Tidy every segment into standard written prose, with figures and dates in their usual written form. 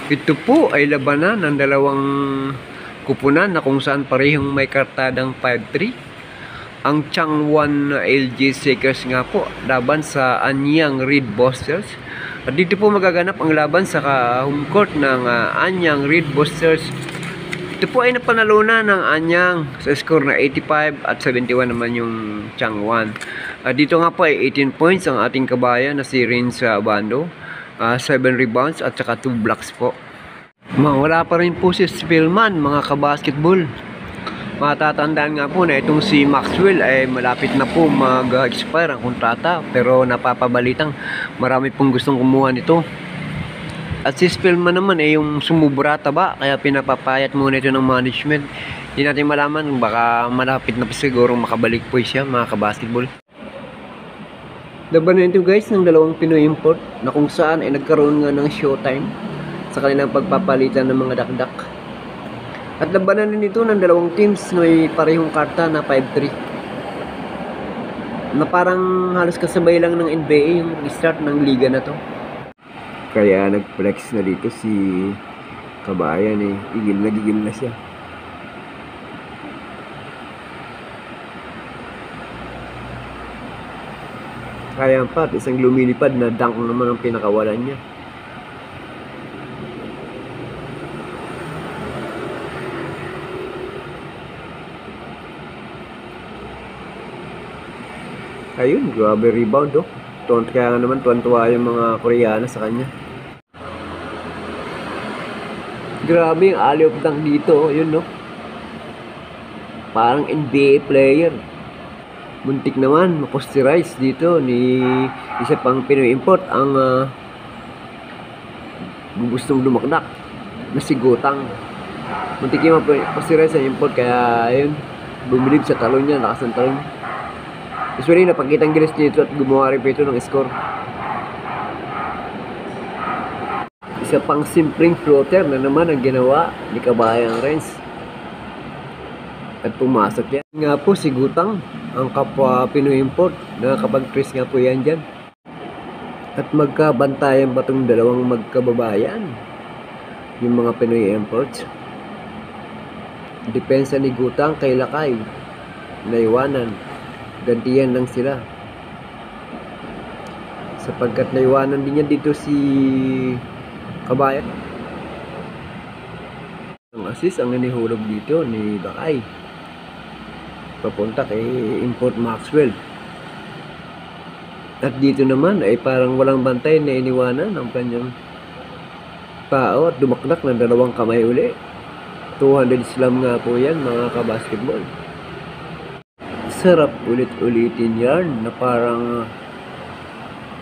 Ito po ay labanan ng dalawang kupunan na kung saan parehong may kartadang 5-3. Ang Changwon LG Shakers nga po laban sa Anyang Red Busters. At dito po magaganap ang laban sa home court ng Anyang Red Busters. Ito po ay napanalunan ng Anyang sa score na 85 at 71 naman yung Changwon. Dito nga po ay 18 points ang ating kabayan na si Rins Bando. 7 rebounds at saka 2 blocks po. Wala pa rin po si Spillman, mga kabasketball. Matatandaan nga po na itong si Maxwell ay malapit na po mag-expire ang kontrata, pero napapabalitang marami pong gustong kumuha nito. At si Spillman naman ay yung sumubra taba, kaya pinapapayat muna ito ng management. Hindi natin malaman, baka malapit na po siguro makabalik po siya, mga kabasketball. Laban na ito guys ng dalawang Pinoy import na kung saan ay nagkaroon nga ng showtime sa kanilang pagpapalitan ng mga dakdak. At labanan din ito ng dalawang teams na may parehong karta na 5-3. Na parang halos kasabay lang ng NBA yung start ng liga na to. Kaya nag-flex na dito si Kabayan eh. Gigil na siya. Kaya pa, isang lumilipad na dunk naman ang pinakawalan niya. Ayun, grabe rebound oh. Kaya nga naman tuwan-tuwa yung mga Koreana sa kanya. Grabe yung alley-oop dunk dito, yun no. Parang NBA player. Muntik naman ma-posterize dito ni isa pang Pinoy import ang gustong lumakdak na si Gutang. Muntik yung ma-posterize ang import, kaya ayun, bumilib sa talon niya, lakas ng talon. Usually napakitang gilis dito at gumawa rin ito ng score. Isa pang simpleng floater na naman ang ginawa ni Kabayang Renz. At pumasok yan. Nga po si Gutang, ang kapwa Pinoy import, nakakapag-trace nga po yan dyan. At magkabantayan ba itong dalawang magkababayan? Yung mga Pinoy imports. Depensa ni Gutang kay Lakay. Naiwanan. Gantiyan lang sila. Sapagkat naiwanan din yan dito si Kabayan. Ang assist ang nanihulog dito ni Lakay. Papunta kay import Maxwell. At dito naman ay parang walang bantay na iniwanan ang kanyang tao at dumakdak ng dalawang kamay uli. 200 slam nga po yan, mga kabasketball. Sarap ulit-ulitin yan na parang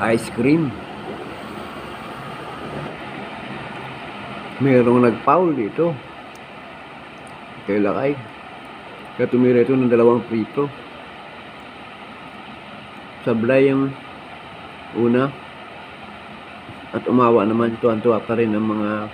ice cream. Mayroong nag-foul dito kay Lakay. Kaya tumira ito ng dalawang free throw. Sablay yung una. At umawa naman, tuwan-tuwa pa rin ang mga